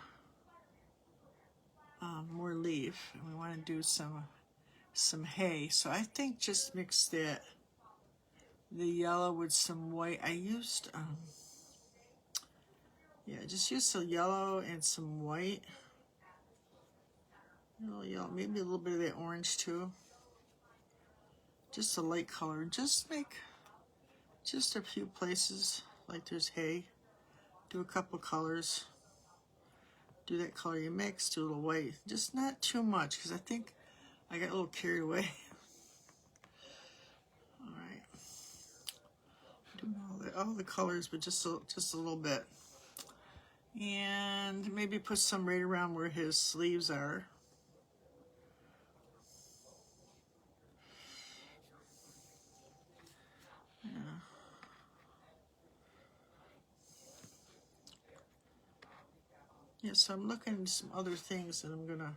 more leaf, and we want to do some hay. So I think just mix the yellow with some white. I used yeah, just use some yellow and some white. A little yellow, maybe a little bit of that orange too. Just a light color. Just make just a few places like there's hay. Do a couple colors. Do that color you mix, do a little white. Just not too much, because I think I got a little carried away. All right. Doing all the colors, but just a little bit. And maybe put some right around where his sleeves are. Yeah. Yeah, so I'm looking at some other things that I'm gonna,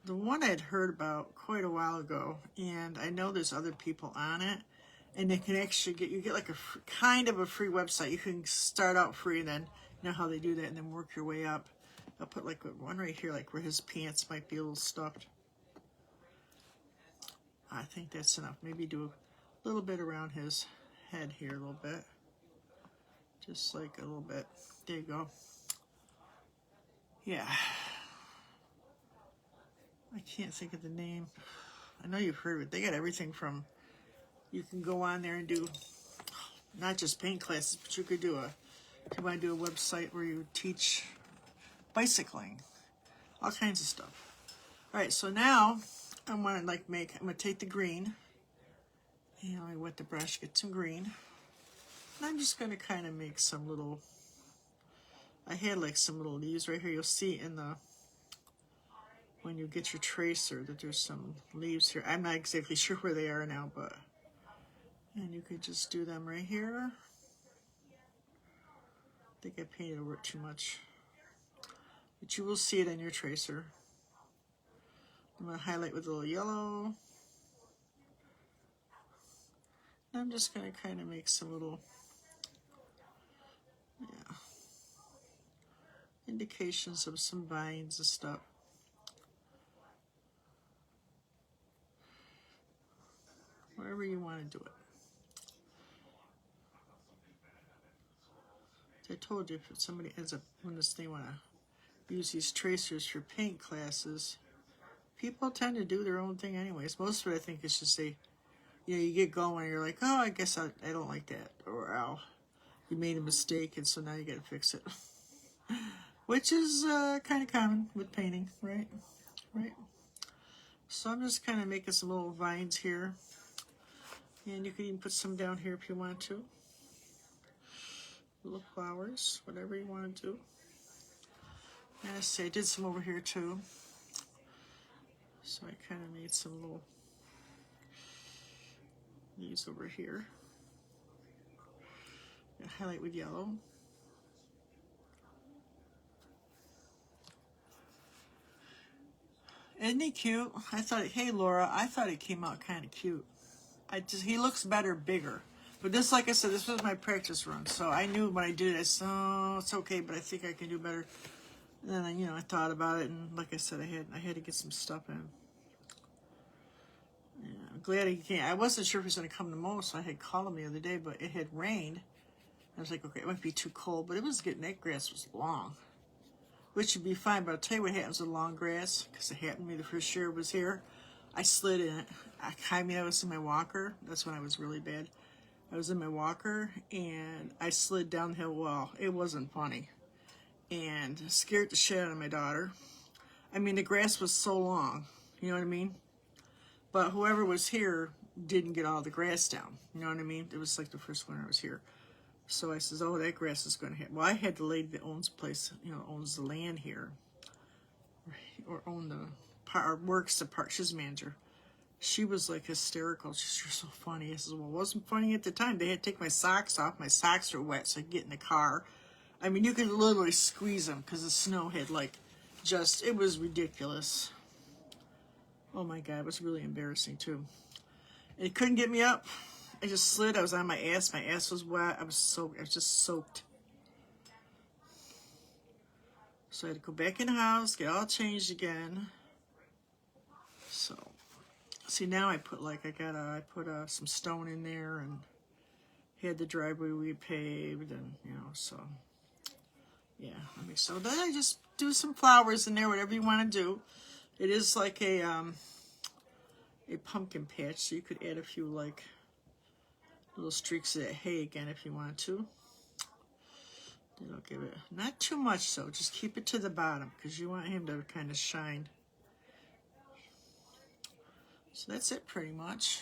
the one I'd heard about quite a while ago, and I know there's other people on it, And they can actually you get like a kind of a free website. You can start out free, and then you know how they do that, and then work your way up. I'll put like one right here, like where his pants might be a little stuffed. I think that's enough. Maybe do a little bit around his head here, a little bit. Just like a little bit. There you go. Yeah. I can't think of the name. I know you've heard of it. They got everything from, you can go on there and do not just paint classes, but you could do if you want to do a website where you teach bicycling, all kinds of stuff. All right, so now I want to I'm going to take the green, and I wet the brush, get some green. And I'm just going to kind of make some little, I had like some little leaves right here. You'll see in the, when you get your tracer, that there's some leaves here. I'm not exactly sure where they are now, but, and you could just do them right here. I think I painted over it too much, but you will see it in your tracer. I'm going to highlight with a little yellow. And I'm just going to kind of make some little, yeah, indications of some vines and stuff. Wherever you want to do it. I told you, if somebody ends up, when they want to use these tracers for paint classes, people tend to do their own thing anyways. Most of it, I think, is just you get going and you're like, oh, I guess I don't like that. Or, oh, you made a mistake and so now you got to fix it. Which is kind of common with painting, right? Right. So I'm just kind of making some little vines here. And you can even put some down here if you want to. Little flowers, whatever you want to do. And I did some over here too. So I kind of made some little leaves over here. And highlight with yellow. Isn't he cute? I thought, hey Laura, I thought it came out kind of cute. He looks better bigger. But this, like I said, this was my practice run, so I knew when I did it, I said, oh, it's okay, but I think I can do better. And then, I thought about it, and like I said, I had to get some stuff in. Yeah, I'm glad he came. I wasn't sure if he was going to come tomorrow, so I had called him the other day, but it had rained. I was like, okay, it might be too cold, but it was getting, that grass was long, which would be fine, but I'll tell you what happens with long grass, because it happened to me the first year it was here. I slid in it. I was in my walker. That's when I was really bad. I was in my walker, and I slid down the hill. Well, it wasn't funny. And scared the shit out of my daughter. I mean, the grass was so long. You know what I mean? But whoever was here didn't get all the grass down. You know what I mean? It was like the first winter I was here. So I says, oh, that grass is going to hit. Well, I had the lady that owns place, owns the land here. Or own the part, or works the park. She's a manager. She was like hysterical. She's so funny. I said, well, it wasn't funny at the time. They had to take my socks off. My socks were wet, so I could get in the car. I mean, you could literally squeeze them because the snow had it was ridiculous. Oh my God, it was really embarrassing too. It couldn't get me up. I just slid. I was on my ass. My ass was wet. I was just soaked. So I had to go back in the house, get all changed again. So. See, now I put some stone in there and had the driveway repaved and, so, yeah. So then I just do some flowers in there, whatever you want to do. It is like a pumpkin patch, so you could add a few, little streaks of hay again if you want to. Then I'll give it, not too much, so just keep it to the bottom because you want him to kind of shine. So that's it pretty much,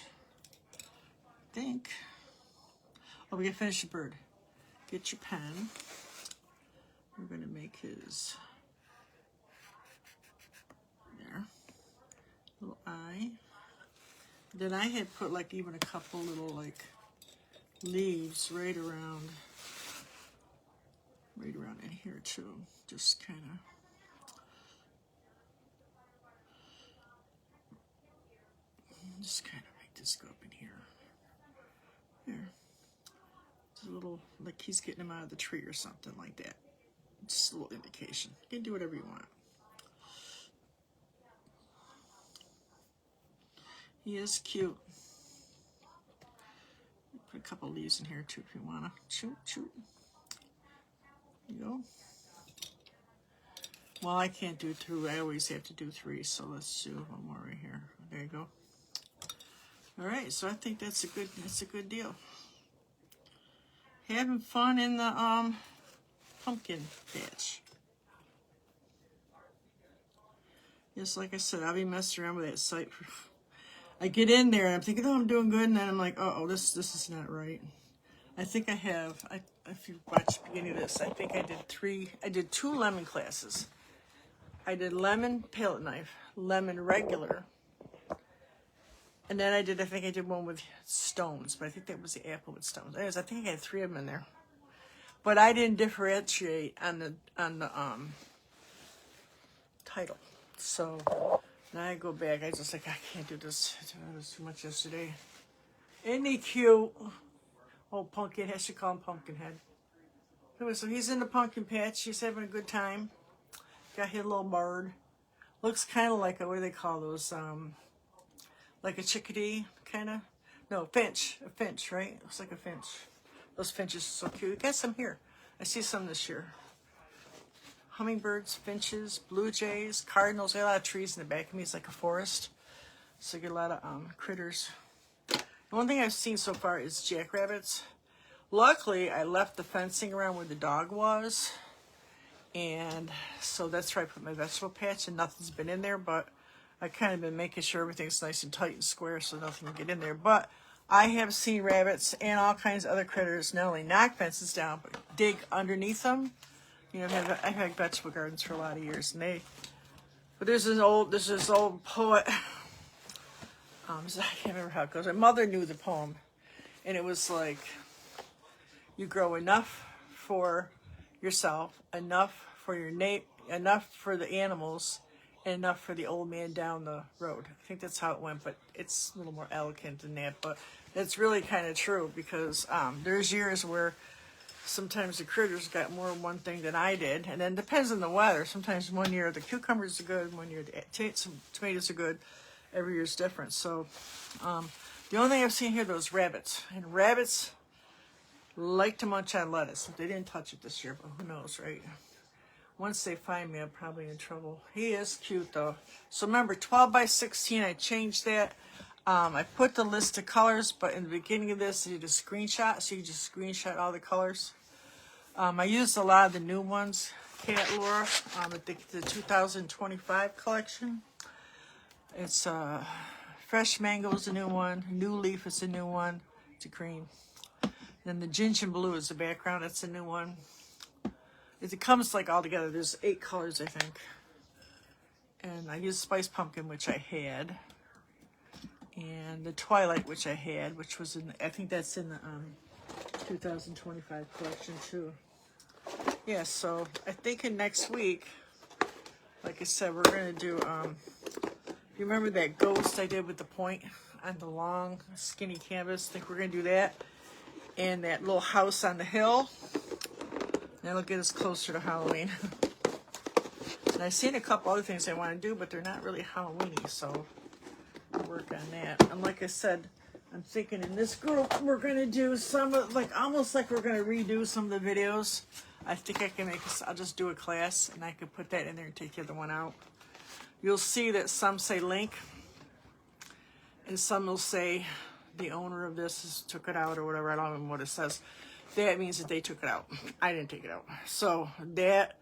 I think. Oh, we can finish the bird. Get your pen. We're going to make his, there, little eye. Then I had put even a couple little leaves right around in here too. Just kind of. Just kind of make this go up in here. There. It's a little, like he's getting him out of the tree or something like that. Just a little indication. You can do whatever you want. He is cute. Put a couple leaves in here too if you wanna. Shoot, shoot. There you go. Well, I can't do 2. I always have to do 3, so let's do one more right here. There you go. All right, so I think that's a good deal. Having fun in the pumpkin patch. Just like I said, I'll be messing around with that site. I get in there and I'm thinking, oh, I'm doing good, and then I'm like, oh, this is not right. I think I have. If you watch the beginning of this, I think I did 2 lemon classes. I did lemon palette knife, lemon regular, and then I think I did one with stones, but I think that was the apple with stones. Anyways, I think I had 3 of them in there, but I didn't differentiate on the title. So now I go back. I just like, I can't do this. It was too much yesterday. Isn't he cute? Oh, Pumpkinhead. I should call him Pumpkinhead. So he's in the pumpkin patch. He's having a good time. Got his little bird. Looks kind of like what do they call those? Like a chickadee, kind of. No, finch. A finch, right? Looks like a finch. Those finches are so cute. Got some here. I see some this year. Hummingbirds, finches, blue jays, cardinals. Got a lot of trees in the back of me. It's like a forest. So you get a lot of critters. The one thing I've seen so far is jackrabbits. Luckily, I left the fencing around where the dog was. And so that's where I put my vegetable patch, and nothing's been in there, but I kind of been making sure everything's nice and tight and square so nothing can get in there. But I have seen rabbits and all kinds of other critters not only knock fences down, but dig underneath them. You know, I've had vegetable gardens for a lot of years, and but there's this old poet. I can't remember how it goes. My mother knew the poem, and it was like, you grow enough for yourself, enough for your enough for the animals, and enough for the old man down the road. I think that's how it went, but it's a little more elegant than that. But it's really kind of true, because there's years where sometimes the critters got more of one thing than I did, and then it depends on the weather. Sometimes one year the cucumbers are good, one year the tomatoes are good. Every year's different. So the only thing I've seen here, those rabbits, and rabbits like to munch on lettuce. They didn't touch it this year, but who knows, right? Once they find me, I'm probably in trouble. He is cute, though. So remember, 12 by 16, I changed that. I put the list of colors, but in the beginning of this, I did a screenshot, so you just screenshot all the colors. I used a lot of the new ones. Cat Laura, the 2025 collection. It's Fresh Mango is a new one. New Leaf is a new one. It's a green. Then the Ginger Blue is the background. That's a new one. It comes like all together. There's 8 colors, I think. And I used Spice Pumpkin, which I had. And the Twilight, which I had, which was in, I think that's in the 2025 collection too. Yeah, so I think in next week, like I said, we're going to do, you remember that ghost I did with the point on the long, skinny canvas? I think we're going to do that. And that little house on the hill. That'll get us closer to Halloween. And I've seen a couple other things I want to do, but they're not really Halloween-y, so I'll work on that. And like I said, I'm thinking in this group, we're going to do some of, like, almost like we're going to redo some of the videos. I think I can make this, I'll just do a class, and I can put that in there and take the other one out. You'll see that some say link, and some will say the owner of this took it out or whatever. I don't even know what it says. That means that they took it out. I didn't take it out. So that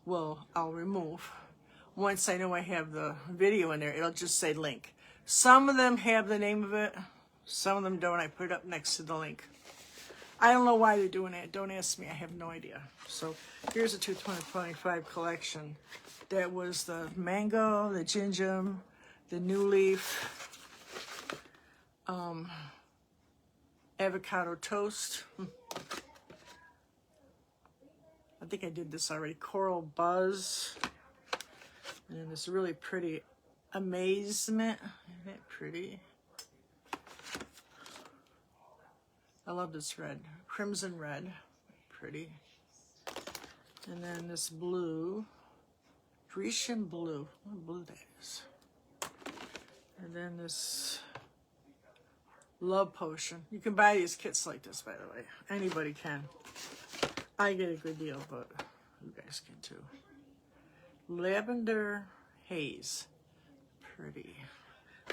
I'll remove. Once I know I have the video in there, it'll just say link. Some of them have the name of it. Some of them don't. I put it up next to the link. I don't know why they're doing that. Don't ask me. I have no idea. So here's the 2025 collection. That was the mango, the ginger, the new leaf, avocado toast. I think I did this already. Coral buzz. And this really pretty amazement. Isn't that pretty? I love this red. Crimson red. Pretty. And then this blue. Grecian blue. What blue that is. And then this Love Potion. You can buy these kits like this, by the way. Anybody can. I get a good deal, but you guys can too. Lavender Haze. Pretty.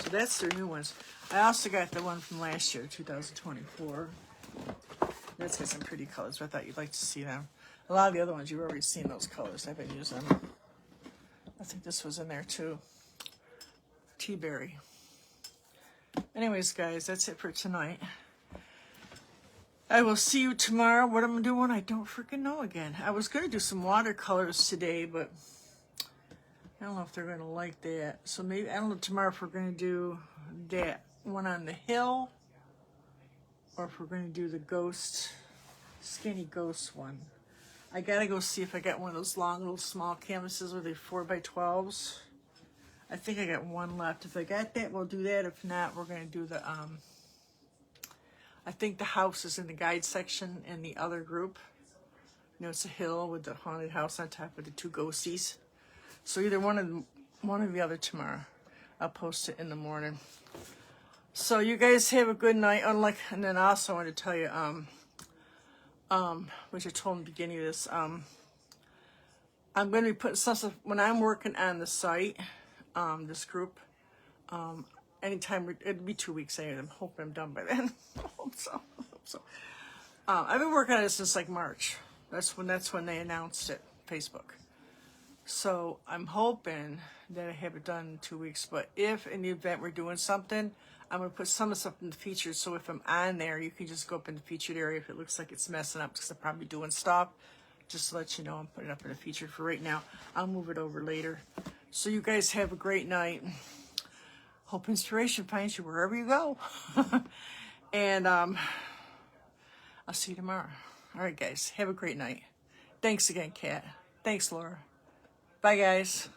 So that's their new ones. I also got the one from last year, 2024. That's got some pretty colors, but I thought you'd like to see them. A lot of the other ones, you've already seen those colors. I've been using them. I think this was in there too. Tea Berry. Anyways, guys, that's it for tonight. I will see you tomorrow. What I'm doing, I don't freaking know again. I was going to do some watercolors today, but I don't know if they're going to like that. So maybe, I don't know tomorrow if we're going to do that one on the hill or if we're going to do the ghost, skinny ghost one. I got to go see if I got one of those long little small canvases where they're 4x12s. I think I got one left. If I got that, we'll do that. If not, we're going to do the, I think the house is in the guide section in the other group. You know, it's a hill with the haunted house on top of the two ghosties. So either one or the other tomorrow. I'll post it in the morning. So you guys have a good night. And then I also want to tell you, which I told in the beginning of this, I'm going to be putting some stuff, when I'm working on the site, this group, anytime, it'll be 2 weeks anyway. I'm hoping I'm done by then. I hope so. I've been working on it since like March. That's when they announced it, Facebook. So I'm hoping that I have it done in 2 weeks. But if in the event we're doing something, I'm going to put some of the stuff in the featured. So if I'm on there, you can just go up in the featured area if it looks like it's messing up because I'm probably doing stuff. Just to let you know, I'm putting it up in the featured for right now. I'll move it over later. So you guys have a great night. Hope inspiration finds you wherever you go. And I'll see you tomorrow. All right, guys. Have a great night. Thanks again, Kat. Thanks, Laura. Bye, guys.